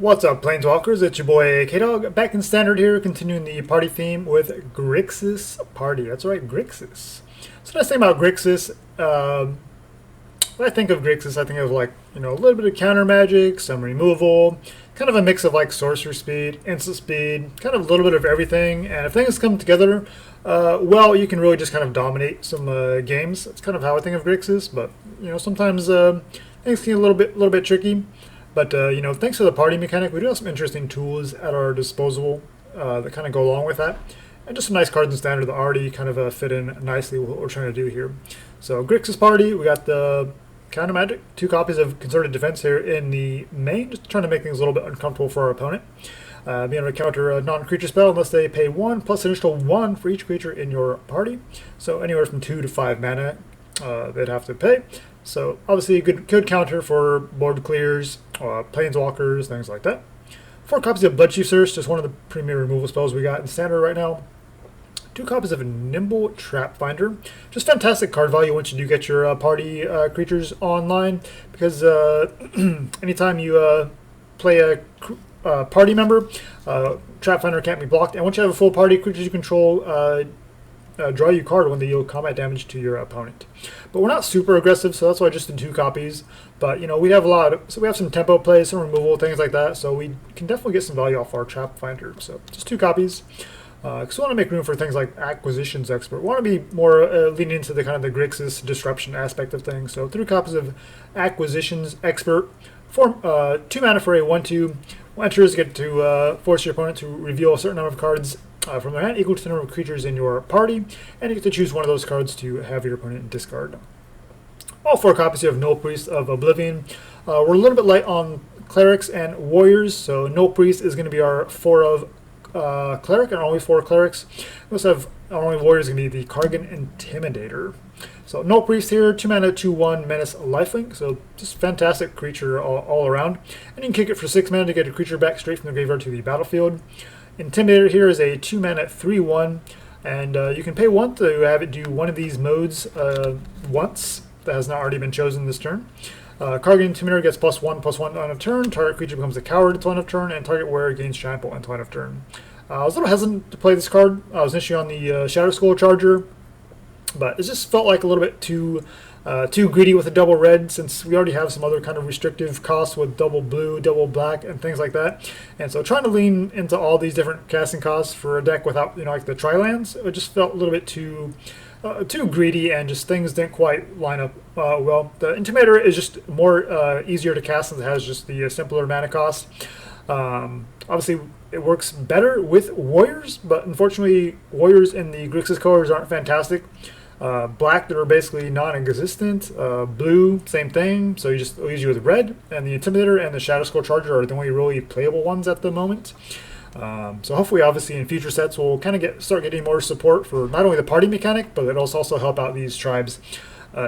What's up, Planeswalkers? It's your boy K-Dog, back in Standard here, continuing the party theme with Grixis Party. That's right, Grixis. So nice thing about Grixis, when I think of Grixis, I think of a little bit of counter magic, some removal, kind of a mix of like sorcery speed, instant speed, kind of a little bit of everything. And if things come together, well, you can really just kind of dominate some games. That's kind of how I think of Grixis, but sometimes things can get a little bit tricky. But thanks to the party mechanic, we do have some interesting tools at our disposal that kind of go along with that. And just some nice cards in Standard that already kind of fit in nicely with what we're trying to do here. So Grixis Party, we got the counter magic, 2 copies of Concerted Defense here in the main, just trying to make things a little bit uncomfortable for our opponent. Being able to counter a non-creature spell unless they pay 1 plus an additional 1 for each creature in your party. So anywhere from 2 to 5 mana they'd have to pay. So obviously a good counter for board clears, planeswalkers, things like that. 4 copies of Bloodchief, just one of the premier removal spells we got in Standard right now. 2 copies of Nimble Trapfinder. Just fantastic card value once you do get your party creatures online, because anytime you play a party member, Trapfinder can't be blocked, and once you have a full party, creatures you control draw you card when they deal combat damage to your opponent. But we're not super aggressive, so that's why I just did 2 copies. But we have we have some tempo plays, some removal, things like that, so we can definitely get some value off our Trapfinder. So just 2 copies. Because we want to make room for things like Acquisitions Expert. We want to be more leaning into the kind of the Grixis disruption aspect of things. So 3 copies of Acquisitions Expert. 2 mana for a 1/2. Enters get to force your opponent to reveal a certain number of cards from their hand equal to the number of creatures in your party, and you get to choose one of those cards to have your opponent discard. All 4 copies here of Nullpriest of Oblivion. We're a little bit light on clerics and warriors, so Nullpriest is going to be our 4 of cleric, and only 4 clerics. We also have our only warrior is going to be the Kargan Intimidator. So Nullpriest here, 2 mana, 2/1 menace lifelink. So just fantastic creature all around. And you can kick it for 6 mana to get a creature back straight from the graveyard to the battlefield. Intimidator here is a 2 mana, 3/1, and you can pay 1 to have it do one of these modes once that has not already been chosen this turn. Kargan Intimidator gets +1/+1 on a turn. Target creature becomes a coward until end of turn, and target warrior gains trample until end of turn. I was a little hesitant to play this card. I was initially on the Shadow Skull Charger, but it just felt like a little bit too greedy with a double red, since we already have some other kind of restrictive costs with double blue, double black, and things like that. And so trying to lean into all these different casting costs for a deck without like the tri-lands, it just felt a little bit too greedy, and just things didn't quite line up well. The Intimidator is just more easier to cast since it has just the simpler mana cost. Obviously, it works better with warriors, but unfortunately, warriors in the Grixis colors aren't fantastic. Black, that are basically non-existent. Blue, same thing, so you just leaves you with red. And the Intimidator and the Shadow Skull Charger are the only really playable ones at the moment. So hopefully, obviously, in future sets, we'll kind of start getting more support for not only the party mechanic, but it'll also help out these tribes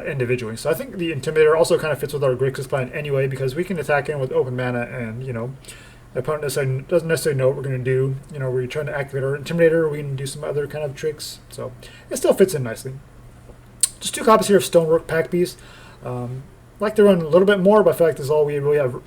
individually. So I think the Intimidator also kind of fits with our Grixis plan anyway, because we can attack in with open mana, and the opponent doesn't necessarily know what we're going to do. We're trying to activate our Intimidator, we can do some other kind of tricks. So it still fits in nicely. Just 2 copies here of Stonework Packbeast. Like to run a little bit more, but I feel like this is all we really have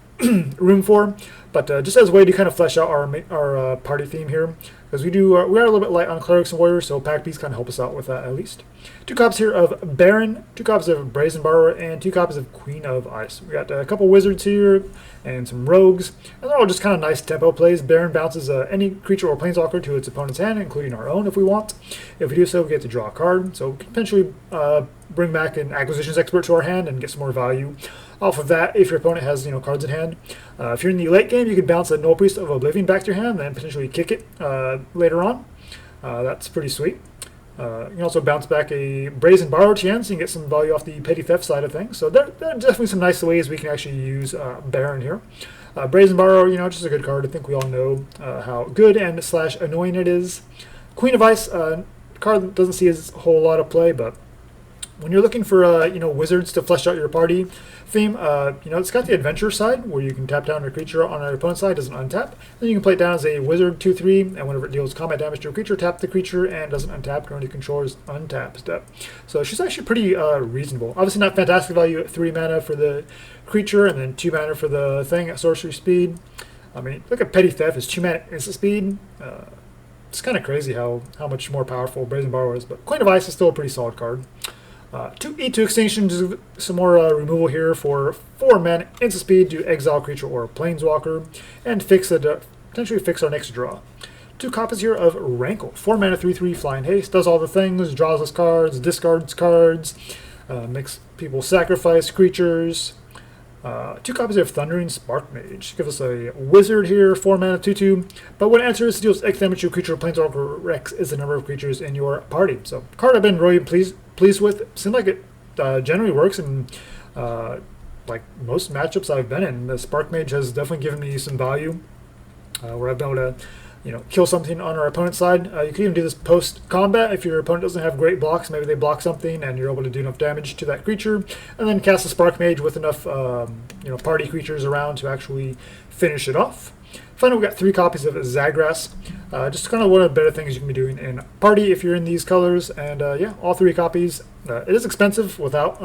room for. But just as a way to kind of flesh out our party theme here, because we are a little bit light on clerics and warriors, so Packbeast kind of help us out with that at least. 2 copies here of Barrin, 2 copies of Brazen Borrower, and 2 copies of Queen of Ice. We got a couple wizards here and some rogues, and they're all just kind of nice tempo plays. Barrin bounces any creature or planeswalker to its opponent's hand, including our own if we want. If we do so, we get to draw a card, so we can potentially bring back an Acquisitions Expert to our hand and get some more value off of that if your opponent has cards in hand. If you're in the late game, you can bounce a Nullpriest of Oblivion back to your hand and then potentially kick it later on. That's pretty sweet. You can also bounce back a Brazen Borrower to your hand, so you can get some value off the petty theft side of things. So there are definitely some nice ways we can actually use Barrin here. Brazen Borrower, just a good card. I think we all know how good and / annoying it is. Queen of Ice, card that doesn't see a whole lot of play, but when you're looking for wizards to flesh out your party theme, it's got the adventure side where you can tap down a creature on our opponent's side, doesn't untap. Then you can play it down as a wizard 2/3, and whenever it deals combat damage to a creature, tap the creature and doesn't untap during the controller's untap step. So she's actually pretty reasonable. Obviously not fantastic value at 3 mana for the creature, and then 2 mana for the thing at sorcery speed. I mean, look at Petty Theft. It's 2 mana instant speed. It's kind of crazy how much more powerful Brazen Borrower is. But Queen of Ice is still a pretty solid card. 2 E2 Extinction, just some more removal here for 4 mana instant speed to exile creature or planeswalker and potentially fix our next draw. 2 copies here of Rankle. 4 mana 3/3 flying haste, does all the things, draws us cards, discards cards, makes people sacrifice creatures. 2 copies of Thundering Sparkmage. Give us a wizard here, 4 mana 2/2. But when it enters, deals X damage to a creature. Planeswalker Rex is the number of creatures in your party. So, card I've been really pleased with. Seems like it generally works in like most matchups I've been in. The Sparkmage has definitely given me some value where I've been able to, kill something on our opponent's side. You can even do this post-combat if your opponent doesn't have great blocks. Maybe they block something and you're able to do enough damage to that creature, and then cast a Sparkmage with enough, party creatures around to actually finish it off. Finally, we got 3 copies of Zagras. Just kind of one of the better things you can be doing in party if you're in these colors. And yeah, all 3 copies. It is expensive without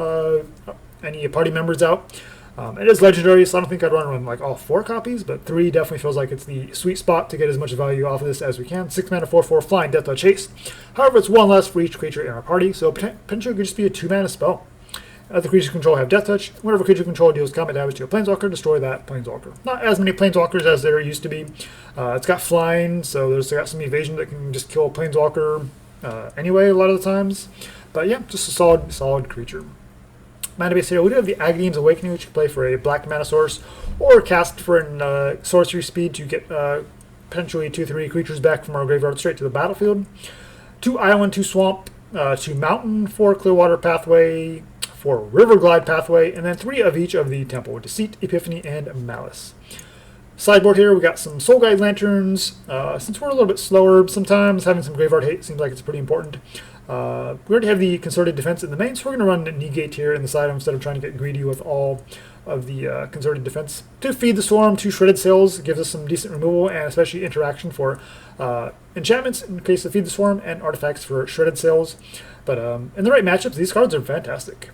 any party members out. It is legendary, so I don't think I'd run like all 4 copies, but 3 definitely feels like it's the sweet spot to get as much value off of this as we can. 6 mana 4/4 flying, Death Touch Haste. However, it's 1 less for each creature in our party, so potentially it could just be a 2 mana spell. Other creatures control have Death Touch. Whenever creature control deals combat damage to a planeswalker, destroy that planeswalker. Not as many planeswalkers as there used to be. It's got flying, so there's got some evasion that can just kill a planeswalker anyway a lot of the times. But yeah, just a solid creature. Mana base here, we do have the Agadeem's Awakening, which you can play for a black mana source, or cast for an sorcery speed to get potentially 2/3 creatures back from our graveyard straight to the battlefield. 2 Island, 2 Swamp, 2 Mountain, 4 Clearwater Pathway, 4 Riverglide Pathway, and then 3 of each of the Temple of Deceit, Epiphany, and Malice. Sideboard here, we got some Soul Guide Lanterns. Since we're a little bit slower sometimes, having some Graveyard Hate seems like it's pretty important. We already have the Concerted Defense in the main, so we're going to run Negate here in the side instead of trying to get greedy with all of the Concerted Defense. To Feed the Swarm, 2 Shredded Sails gives us some decent removal and especially interaction for enchantments in case of Feed the Swarm and artifacts for Shredded Sails. But in the right matchups, these cards are fantastic.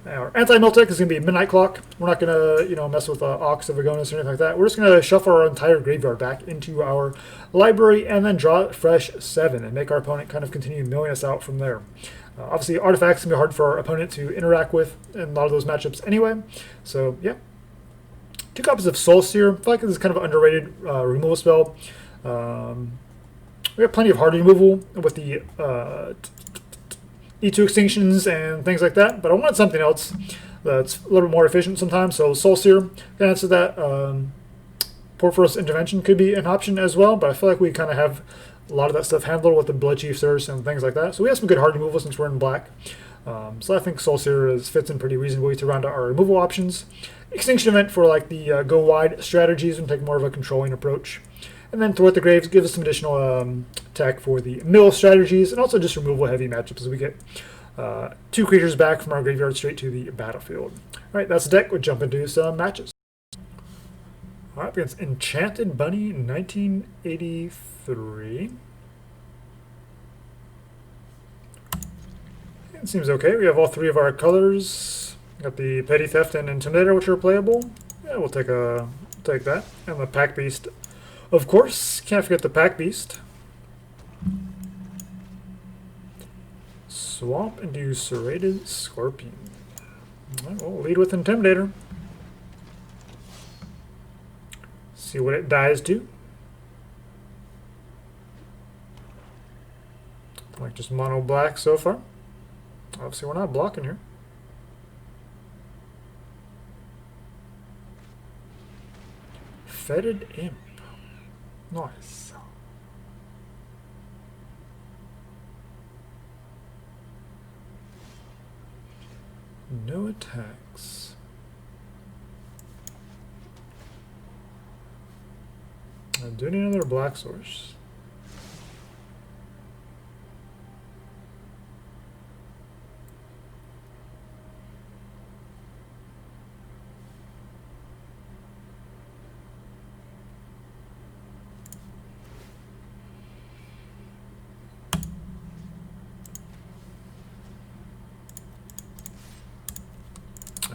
Our anti-Miltech is going to be Midnight Clock. We're not going to mess with Ox of Agonis or anything like that. We're just going to shuffle our entire graveyard back into our library and then draw a fresh 7 and make our opponent kind of continue milling us out from there. Obviously, artifacts can be hard for our opponent to interact with in a lot of those matchups anyway. So, yeah. 2 copies of Soul Seer. I feel like this is kind of an underrated removal spell. We have plenty of hard removal with the E2 Extinctions and things like that, but I wanted something else that's a little bit more efficient sometimes, so Soul Seer can answer that. Porphyros Intervention could be an option as well, but I feel like we kind of have a lot of that stuff handled with the Bloodchief Source and things like that, so we have some good hard removal since we're in black. So I think Soul Seer fits in pretty reasonably to round out our removal options. Extinction Event for like the go wide strategies and take more of a controlling approach. And then Thwart the Grave gives us some additional tech for the mill strategies, and also just removal heavy matchups as we get 2 creatures back from our graveyard straight to the battlefield. Alright, that's the deck. We'll jump into some matches. Alright, against Enchanted Bunny 1983. It seems okay. We have all 3 of our colors. Got the Petty Theft and Intimidator, which are playable. Yeah, we'll take that. And the Packbeast. Of course, can't forget the Packbeast. Swamp into Serrated Scorpion. Right, we'll lead with Intimidator. See what it dies to. Like just mono black so far. Obviously, we're not blocking here. Fetid Imp. Nice. No attacks. I do need another black source.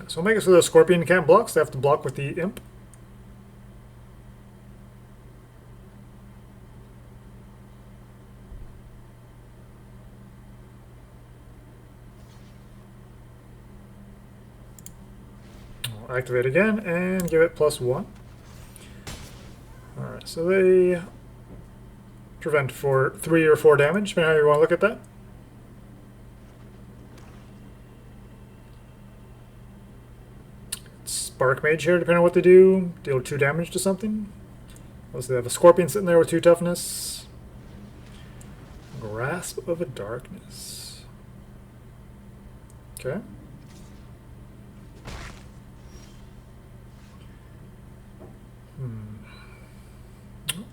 So we'll make it so the Scorpion can't block, so they have to block with the Imp. activate again and give it +1. Alright, so they prevent for 3 or 4 damage, depending on how you want to look at that. Sparkmage here, depending on what they do. Deal 2 damage to something. Unless they have a Scorpion sitting there with 2 toughness. Grasp of a Darkness. Okay.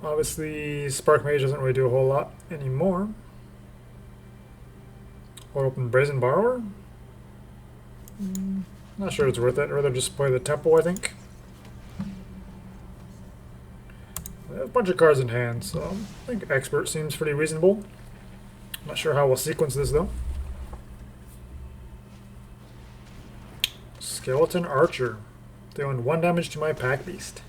Obviously, Sparkmage doesn't really do a whole lot anymore. Or open Brazen Borrower. Not sure it's worth it. I'd rather just play the Temple, I think. I have a bunch of cards in hand, so I think Expert seems pretty reasonable. Not sure how we'll sequence this, though. Skeleton Archer. Dealing 1 damage to my Packbeast.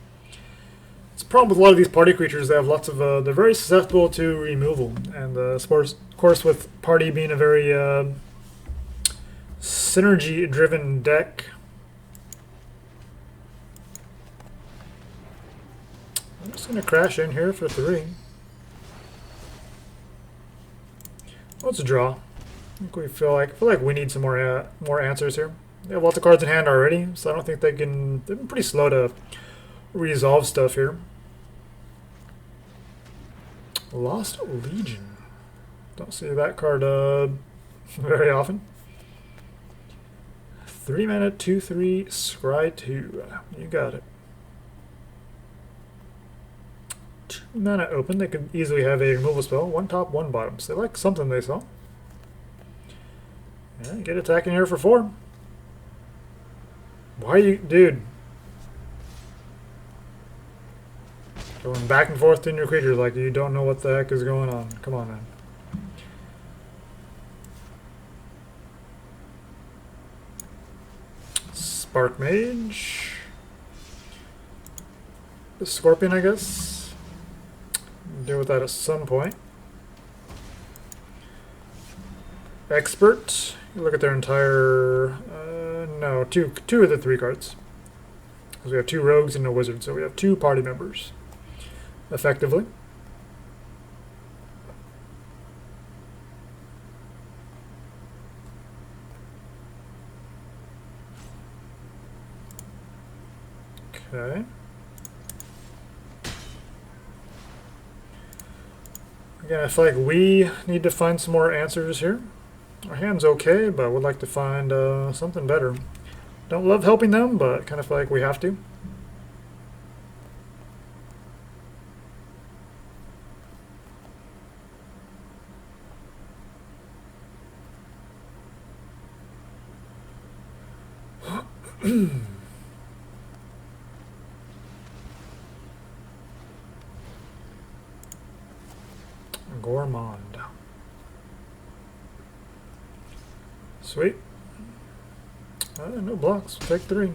It's a problem with a lot of these party creatures. They have lots of, they're very susceptible to removal. And of course, with party being a very synergy-driven deck, I'm just going to crash in here for 3. Well, it's a draw. I think we feel like we need some more answers here. They have lots of cards in hand already, so I don't think they can. They've been pretty slow to resolve stuff here. Lost Legion. Don't see that card very often. 3 mana, 2/3, scry 2. You got it. 2 mana open. They could easily have a removal spell. 1 top, 1 bottom. So they like something they saw. Yeah, get attacking here for 4. Why are you, dude? Going back and forth in your creatures like you don't know what the heck is going on. Come on, man. Sparkmage. The Scorpion, I guess. Deal with that at some point. Expert. You look at their entire... no, two of the 3 cards. Because we have 2 rogues and a wizard, so we have 2 party members. Effectively. Okay. Again, I feel like we need to find some more answers here. Our hand's okay, but would like to find something better. Don't love helping them, but kind of feel like we have to. Gourmand. Sweet. No blocks. Take 3.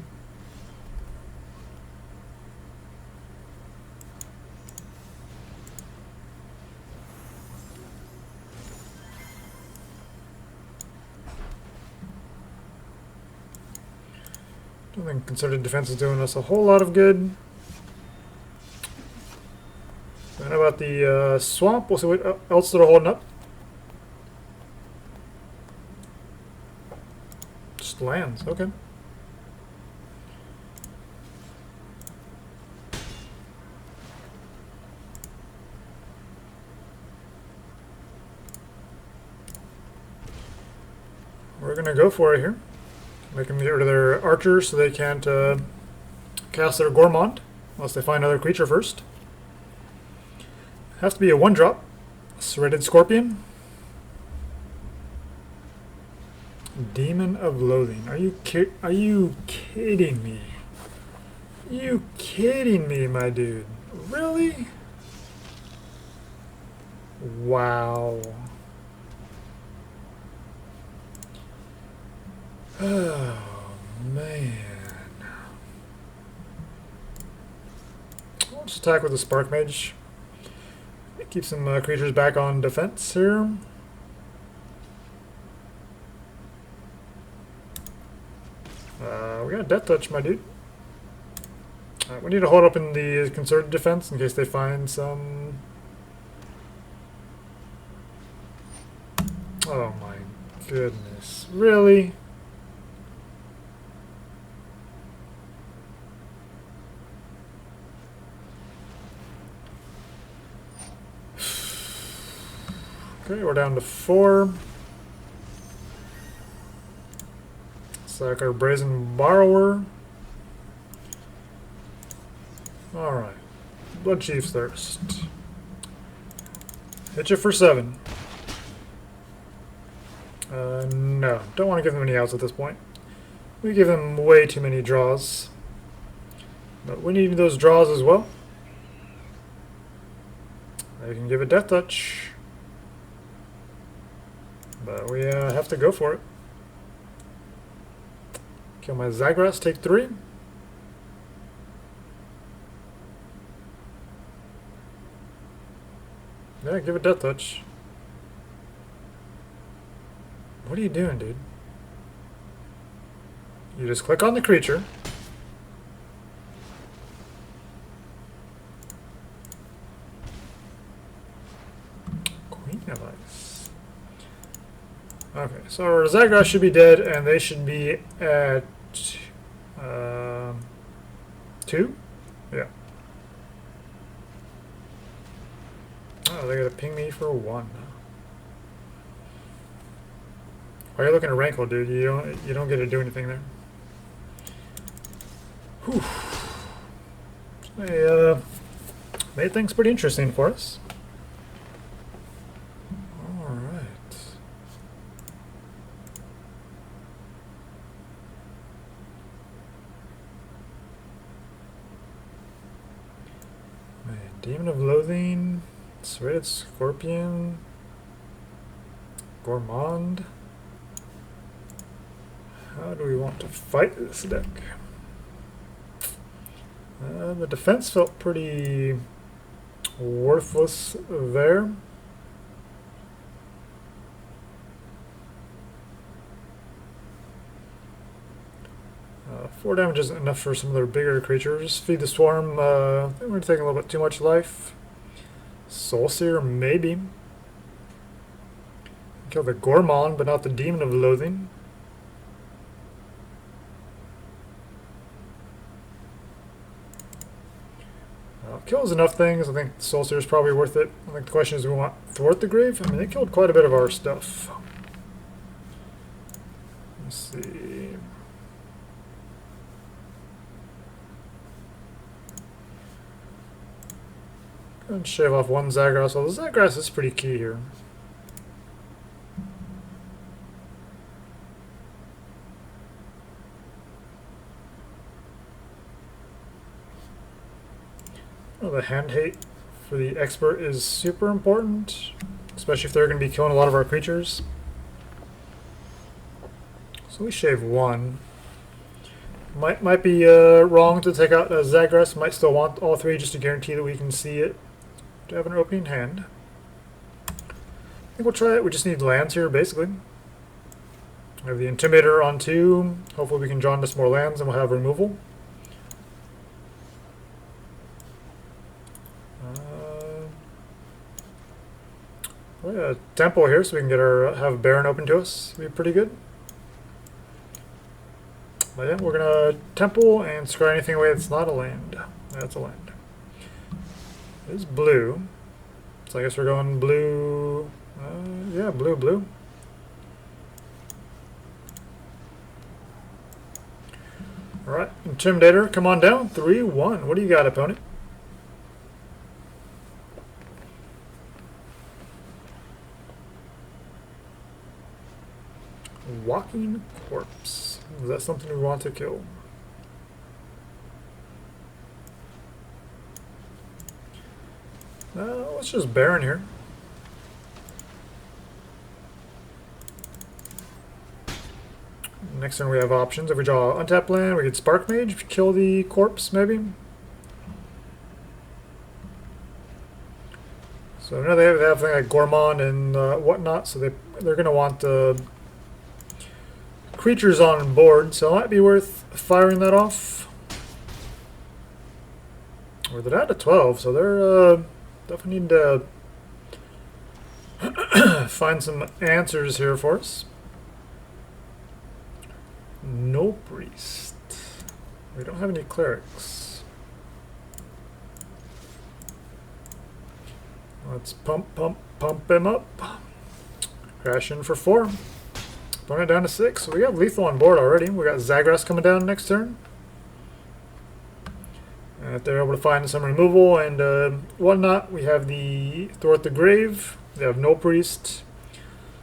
Don't think concerted defense is doing us a whole lot of good. I know about the swamp. We'll see what else they're holding up. Just lands. Okay. We're going to go for it here. Make them get rid of their archers so they can't cast their Gourmand unless they find another creature first. Has to be a 1-drop. Serrated Scorpion. Demon of Loathing. Are you kidding me? You kidding me, my dude? Really? Wow. Oh man. Let's attack with the Sparkmage. Keep some creatures back on defense here. We got Death Touch, my dude. We need to hold up in the concerted defense in case they find some... Oh my goodness. Really? Okay, we're down to 4. Sack our Brazen Borrower. Alright. Bloodchief's Thirst. Hit you for 7. No. Don't want to give them any outs at this point. We give them way too many draws. But we need those draws as well. They can give a Death Touch. But we have to go for it. Kill my Zagras, take 3. Yeah, give it Death Touch. What are you doing, dude? You just click on the creature. Queen of Ice. Okay, so our Zagras should be dead, and they should be at 2? Yeah. Oh, they gotta ping me for 1. Why are you looking at Rankle, dude? You don't get to do anything there. Whew. They made things pretty interesting for us. All right. Man, Demon of Loathing, Serrated Scorpion, Gourmand. How do we want to fight this deck? The defense felt pretty worthless there. 4 damage isn't enough for some of their bigger creatures. Feed the Swarm, I think we're taking a little bit too much life. Soulseer, maybe. Kill the Gourmand, but not the Demon of Loathing. Kills enough things. I think Soulseer is probably worth it. I think the question is, do we want Thwart the Grave? I mean, they killed quite a bit of our stuff. Let's see. And shave off 1 Zagras. So the Zagras is pretty key here. Well, the hand hate for the expert is super important, especially if they're going to be killing a lot of our creatures. So we shave 1. Might be wrong to take out Zagras. Might still want all 3 just to guarantee that we can see it. To have an opening hand. I think we'll try it. We just need lands here, basically. We have the Intimidator on 2. Hopefully we can draw into some more lands and we'll have removal. We have a Temple here, so we can get have Barrin open to us. Be pretty good. But yeah, we're gonna Temple and scry anything away that's not a land. That's a land. It is blue, so I guess we're going blue. Yeah, blue. All right, Intimidator, come on down. 3-1. What do you got, opponent? Walking Corpse. Is that something we want to kill? Let's just Barrin here. Next turn we have options. If we draw untapped land, we could Sparkmage, kill the corpse maybe. So now they have things like Gourmand and whatnot, so they're going to want the creatures on board, so it might be worth firing that off. Well, they're down to 12, so they're definitely need to find some answers here for us. Nullpriest. We don't have any clerics. Let's pump him up. Crash in for 4. Bring it down to 6. So we got lethal on board already. We got Zagras coming down next turn. And if they're able to find some removal and whatnot, we have the Thwart the Grave. We have Nullpriest,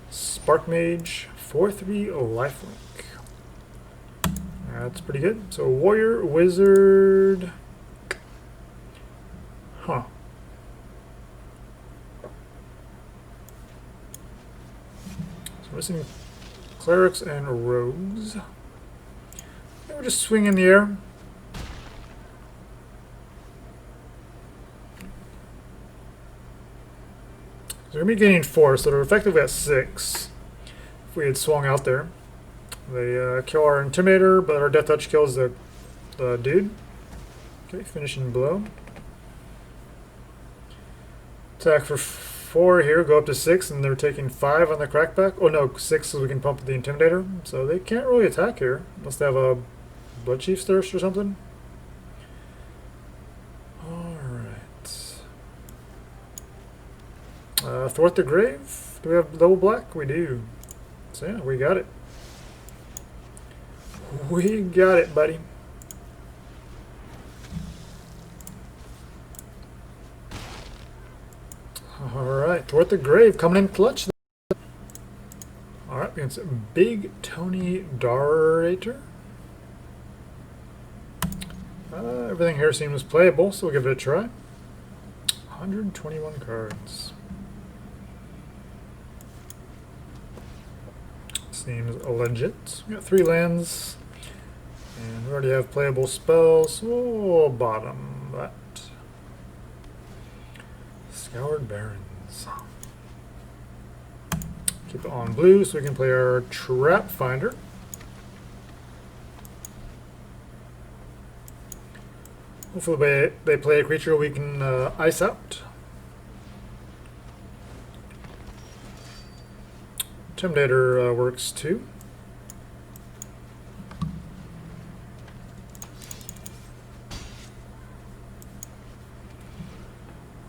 Sparkmage, 4/3 lifelink. That's pretty good. So Warrior, Wizard. Huh. So we're missing clerics and rogues. We'll just swing in the air. So we're going to be gaining 4, so they're effectively at 6 if we had swung out there. They kill our Intimidator, but our Death Touch kills the dude. Okay, finishing blow. Attack for 4 here, go up to 6, and they're taking 5 on the crackback. Oh no, 6 so we can pump the Intimidator. So they can't really attack here, unless they have a Bloodchief's Thirst or something. Thwart the Grave? Do we have double black? We do. So yeah, we got it. We got it, buddy. Alright, Thwart the Grave coming in clutch. Alright, against Big Tony Darator. Everything here seems playable, so we'll give it a try. 121 cards. Seems legit. We got 3 lands, and we already have playable spells. Oh, bottom that. Scoured Barrens. Keep it on blue so we can play our Trapfinder. Hopefully they play a creature we can ice out. Intimidator works too.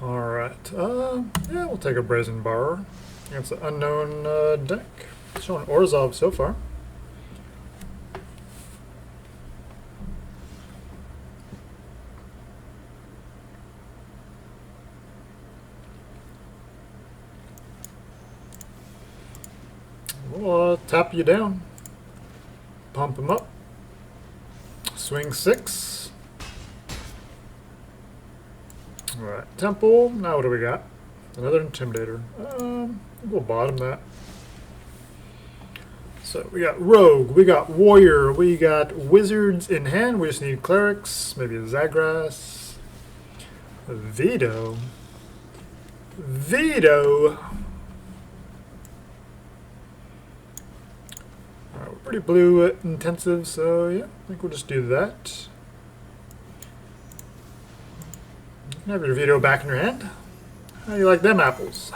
Alright, yeah, we'll take a Brazen Borrower against the unknown deck. Showing Orzhov so far. We'll tap you down, pump him up, swing 6. Alright, Temple. Now what do we got? Another Intimidator. We'll bottom that. So we got Rogue, we got Warrior, we got Wizards in hand. We just need Clerics, maybe a Zagras, a Veto. We're pretty blue intensive, so yeah, I think we'll just do that. You can have your Veto back in your hand. How do you like them apples?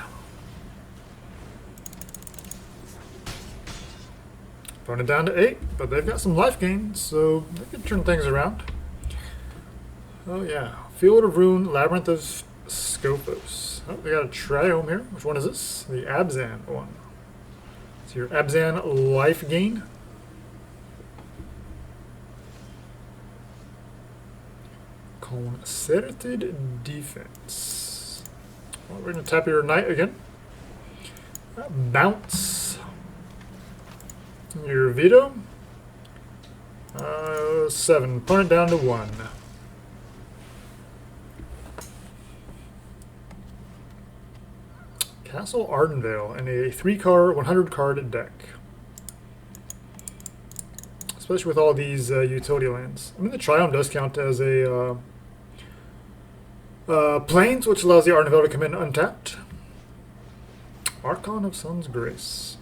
Throwing it down to 8, but they've got some life gain, so they can turn things around. Oh yeah, Field of Ruin, Labyrinth of Scopos. Oh, we got a Triome here. Which one is this? The Abzan one. So your Abzan life gain. Concerted Defense. Well, we're going to tap your Knight again. Bounce. Your Veto. 7. Put it down to 1. Castle Ardenvale and a 3-card, 100-card deck. Especially with all these utility lands. I mean, the Triumph does count as a Plains, which allows the Ardenvale to come in untapped. Archon of Sun's Grace.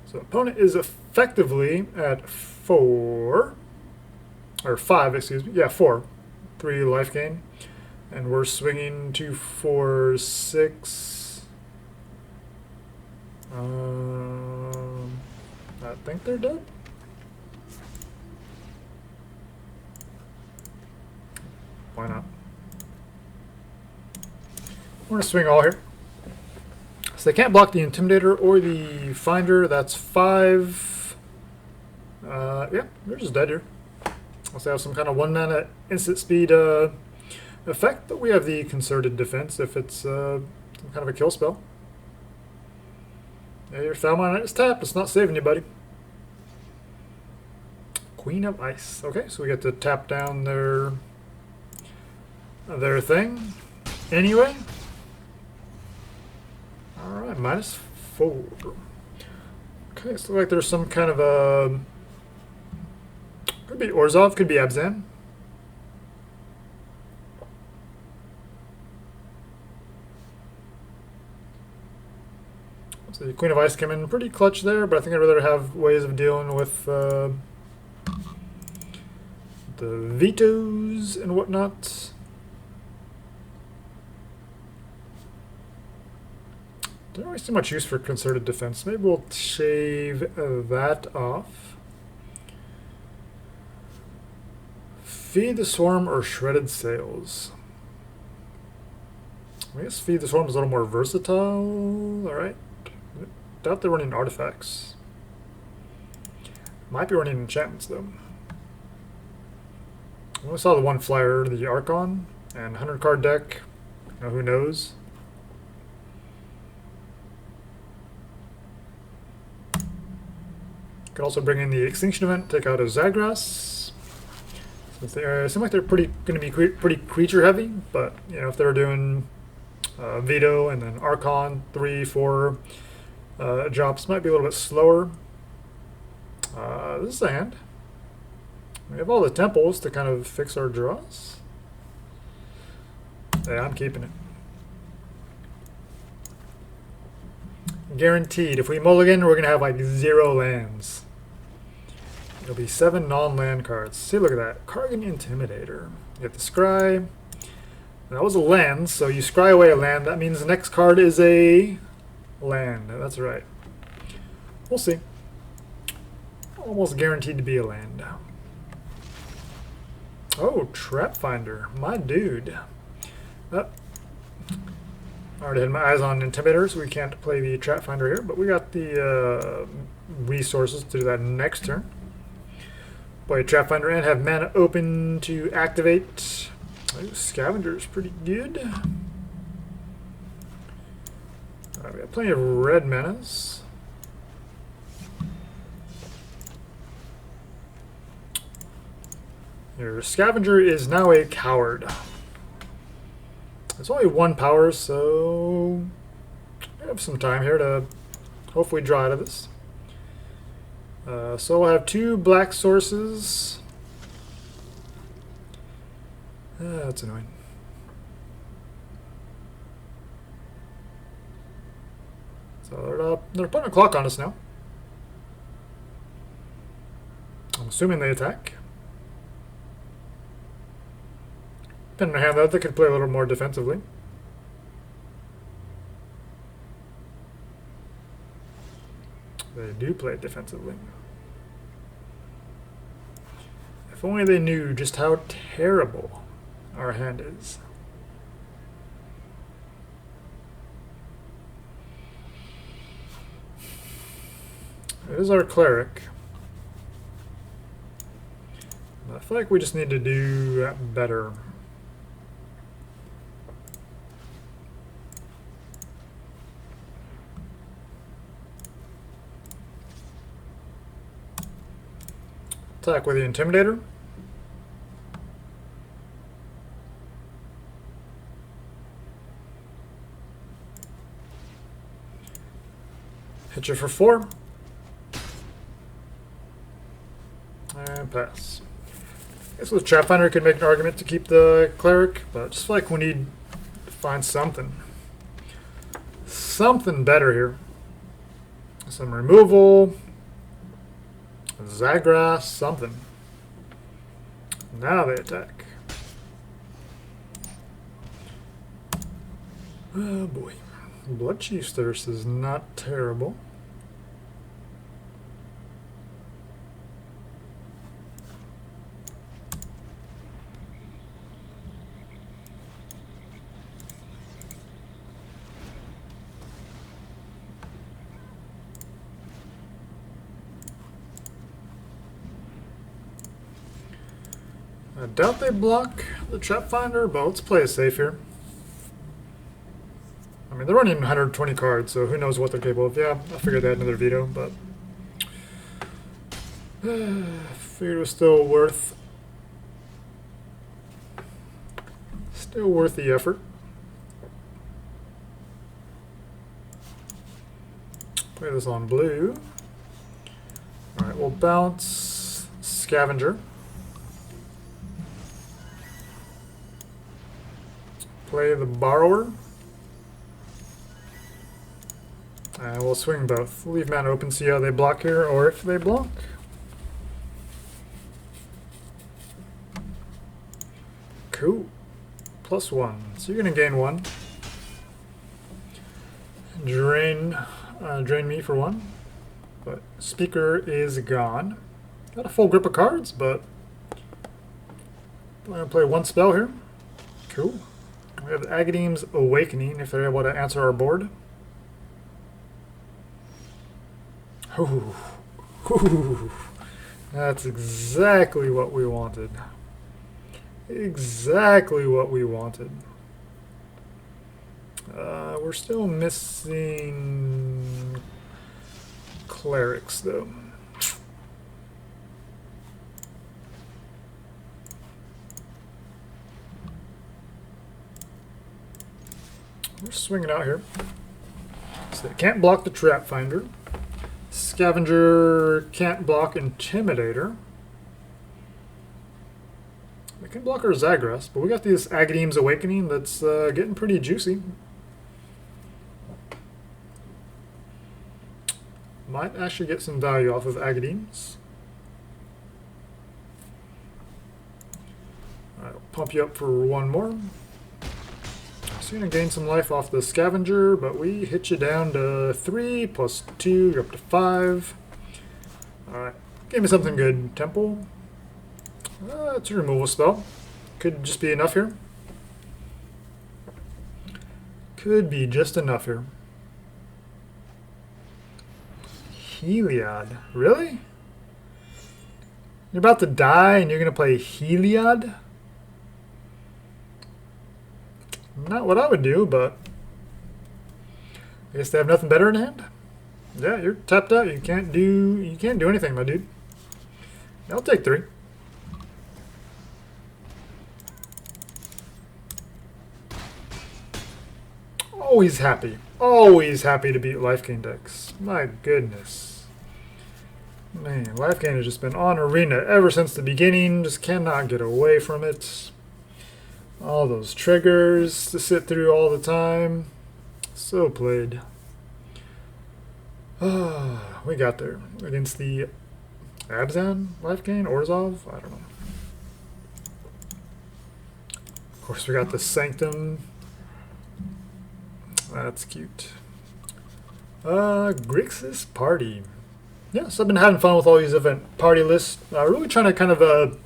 So opponent is effectively at 4, or 5, excuse me. Yeah, 4. 3 life gain. And we're swinging 2, 4, 6. I think they're dead. Why not? We're going to swing all here. So they can't block the Intimidator or the Finder. That's 5. Yeah, they're just dead here. Unless they have some kind of 1-mana instant speed effect, but we have the Concerted Defense if it's some kind of a kill spell. Yeah, your Thalmine is tapped. It's not saving you, buddy. Queen of Ice. Okay, so we get to tap down their thing. Anyway. Alright, -4. Okay, so like there's some kind of a... Could be Orzhov, could be Abzan. So the Queen of Ice came in pretty clutch there, but I think I'd rather have ways of dealing with the vetoes and whatnot. Don't really see much use for Concerted Defense. Maybe we'll shave that off. Feed the Swarm or Shredded Sails. I guess Feed the Swarm is a little more versatile. Alright. Doubt they're running artifacts. Might be running enchantments though. I only saw the one flyer, the Archon, and 100 card deck. You know, who knows? Could also bring in the Extinction Event, take out a Zagras. Since they seem like they're going to be pretty creature heavy, but you know, if they're doing Veto and then Archon 3, 4 drops, might be a little bit slower. This is a hand. We have all the temples to kind of fix our draws. Yeah, I'm keeping it. Guaranteed. If we mulligan, we're going to have like 0 lands. It'll be 7 non-land cards. See, look at that. Kargan Intimidator. You get the Scry. That was a land, so you scry away a land. That means the next card is a land. That's right. We'll see. Almost guaranteed to be a land. Oh, Trapfinder. My dude. I already had my eyes on Intimidators. We can't play the Trapfinder here, but we got the resources to do that next turn. Play Trapfinder and have mana open to activate. Oh, Scavenger is pretty good. We have plenty of red manas. Your Scavenger is now a coward. It's only 1 power, so we have some time here to hopefully draw out of this. So we'll have 2 black sources. That's annoying. So they're putting a clock on us now. I'm assuming they attack. Depending on how that, they could play a little more defensively. They do play defensively. If only they knew just how terrible our hand is. It is our cleric. I feel like we just need to do better. Attack with the Intimidator. Hit you for 4. And pass. I guess with Trapfinder could make an argument to keep the Cleric, but I just feel like we need to find something. Something better here. Some removal. Zagras, something. Now they attack. Oh boy. Bloodchief's Thirst is not terrible. I doubt they block the Trapfinder, but let's play it safe here. I mean, they're running 120 cards, so who knows what they're capable of. Yeah, I figured they had another veto, but figured it was still worth the effort. Play this on blue. All right, we'll bounce Scavenger. Play the Borrower. And we'll swing both. Leave mana open, see how they block here, or if they block. Cool. +1. So you're going to gain 1. Drain me for 1. But Speaker is gone. Got a full grip of cards, but I'm going to play 1 spell here. Cool. We have Agadeem's Awakening if they're able to answer our board. Ooh. Ooh. That's exactly what we wanted. Exactly what we wanted. We're still missing clerics, though. We're swinging out here. So they can't block the Trapfinder. Scavenger can't block Intimidator. They can block our Zagras, but we got this Agadeem's Awakening that's getting pretty juicy. Might actually get some value off of Agadeem's. Alright, I'll pump you up for 1 more. So you're going to gain some life off the Scavenger, but we hit you down to 3 + 2, you're up to 5. Alright, give me something good. Temple. It's a removal spell. Could just be enough here. Could be just enough here. Heliod. Really? You're about to die and you're going to play Heliod? Not what I would do, but I guess they have nothing better in hand. Yeah, you're tapped out. You can't do anything, my dude. I'll take 3. Always happy. Always happy to beat Life Gain decks. My goodness. Man, Life Gain has just been on Arena ever since the beginning. Just cannot get away from it. All those triggers to sit through all the time. So played. We got there. Against the Abzan Life Gain? Orzhov? I don't know. Of course, we got the Sanctum. That's cute. Grixis Party. Yeah, so I've been having fun with all these event party lists. Really trying to kind of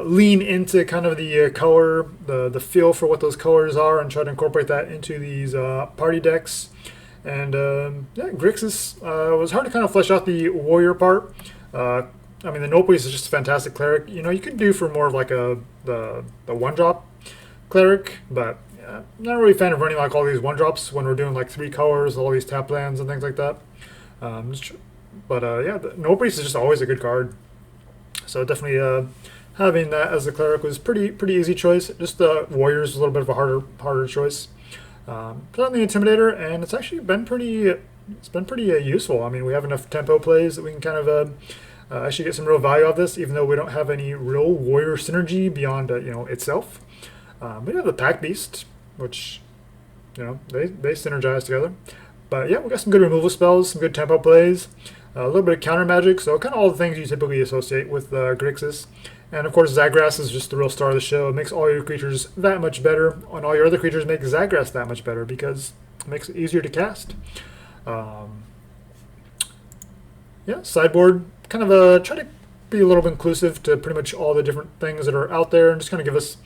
lean into kind of the color, the feel for what those colors are, and try to incorporate that into these party decks. And yeah, Grixis was hard to kind of flesh out the warrior part. I mean, the Nullpriest is just a fantastic cleric. You know, you could do for more of like the 1-drop cleric, but I'm not really a fan of running like all these 1-drops when we're doing like 3 colors, all these tap lands and things like that. But yeah, the Nullpriest is just always a good card. So definitely having that as a cleric was pretty easy choice. Just the warrior is a little bit of a harder choice. Put on the Intimidator, and it's actually been pretty useful. I mean, we have enough tempo plays that we can kind of actually get some real value out of this, even though we don't have any real warrior synergy beyond you know, itself. We have the Packbeast, which, you know, they synergize together. But yeah, we got some good removal spells, some good tempo plays, a little bit of counter magic, so kind of all the things you typically associate with Grixis. And of course, Zagras is just the real star of the show. It makes all your creatures that much better, and all your other creatures make Zagras that much better because it makes it easier to cast. Yeah, sideboard, kind of try to be a little bit inclusive to pretty much all the different things that are out there, and just kind of give us,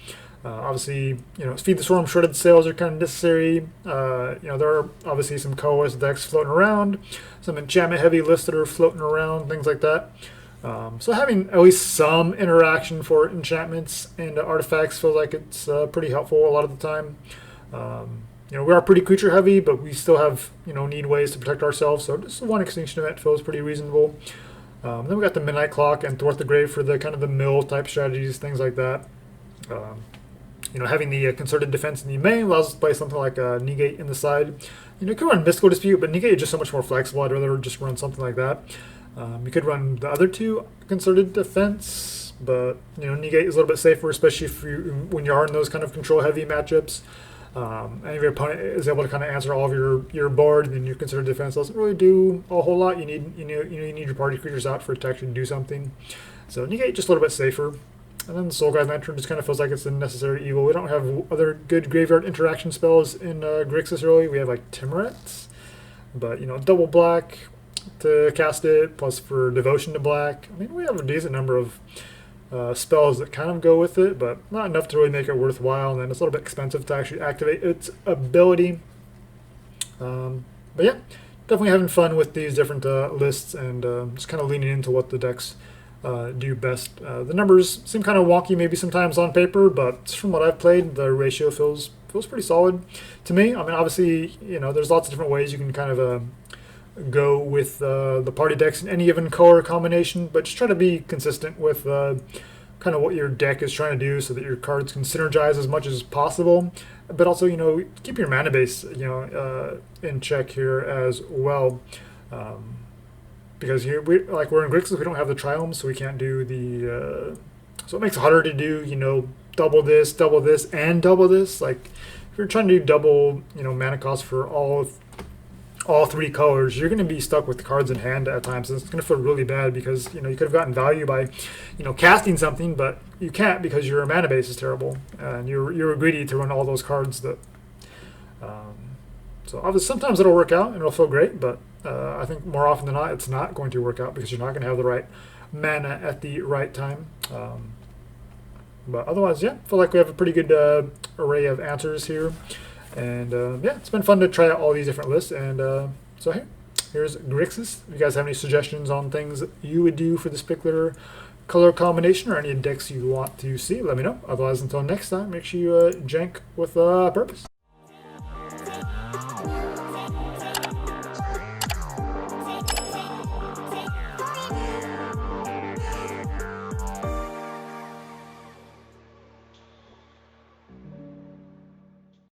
obviously, Feed the Swarm, Shredded Sails are kind of necessary. There are obviously some Coas decks floating around, some enchantment heavy lists that are floating around, things like that. So having at least some interaction for enchantments and artifacts feels like it's pretty helpful a lot of the time. We are pretty creature heavy, but we still have need ways to protect ourselves. So just one Extinction Event feels pretty reasonable. Then we got the Midnight Clock and Thwart the Grave for the kind of the mill type strategies, things like that. Having the concerted defense in the main allows us to play something like Negate in the side. You could run Mystical Dispute, but Negate is just so much more flexible. I'd rather just run something like that. You could run the other two concerted defense, but Negate is a little bit safer, especially when you are in those kind of control heavy matchups. And if your opponent is able to kind of answer all of your board, then your concerted defense doesn't really do a whole lot. You need your party creatures out for it to actually do something. So Negate just a little bit safer. And then the Soulguide Lantern just kind of feels like it's a necessary evil. We don't have other good graveyard interaction spells in Grixis really. We have like Timurettes, but double black to cast it, plus for devotion to black. I mean, we have a decent number of spells that kind of go with it, but not enough to really make it worthwhile, and then it's a little bit expensive to actually activate its ability. But yeah, definitely having fun with these different lists, and just kind of leaning into what the decks do best. The numbers seem kind of wonky maybe sometimes on paper, but from what I've played, the ratio feels pretty solid to me. I mean, obviously, there's lots of different ways you can kind of go with the party decks in any given color combination, but just try to be consistent with kind of what your deck is trying to do so that your cards can synergize as much as possible, but also keep your mana base in check here as well, because we're in Grixis, we don't have the Triomes, so we can't do the so it makes it harder to do double this, and double this. Like if you're trying to do double mana cost for all three colors, you're going to be stuck with the cards in hand at times. And it's going to feel really bad because you could have gotten value by casting something, but you can't because your mana base is terrible and you're greedy to run all those cards. That so obviously sometimes it'll work out and it'll feel great, but I think more often than not it's not going to work out because you're not going to have the right mana at the right time. But otherwise, yeah, I feel like we have a pretty good array of answers here. And yeah, it's been fun to try out all these different lists. And so here's Grixis. If you guys have any suggestions on things that you would do for this particular color combination or any decks you want to see, let me know. Otherwise, until next time, make sure you jank with purpose.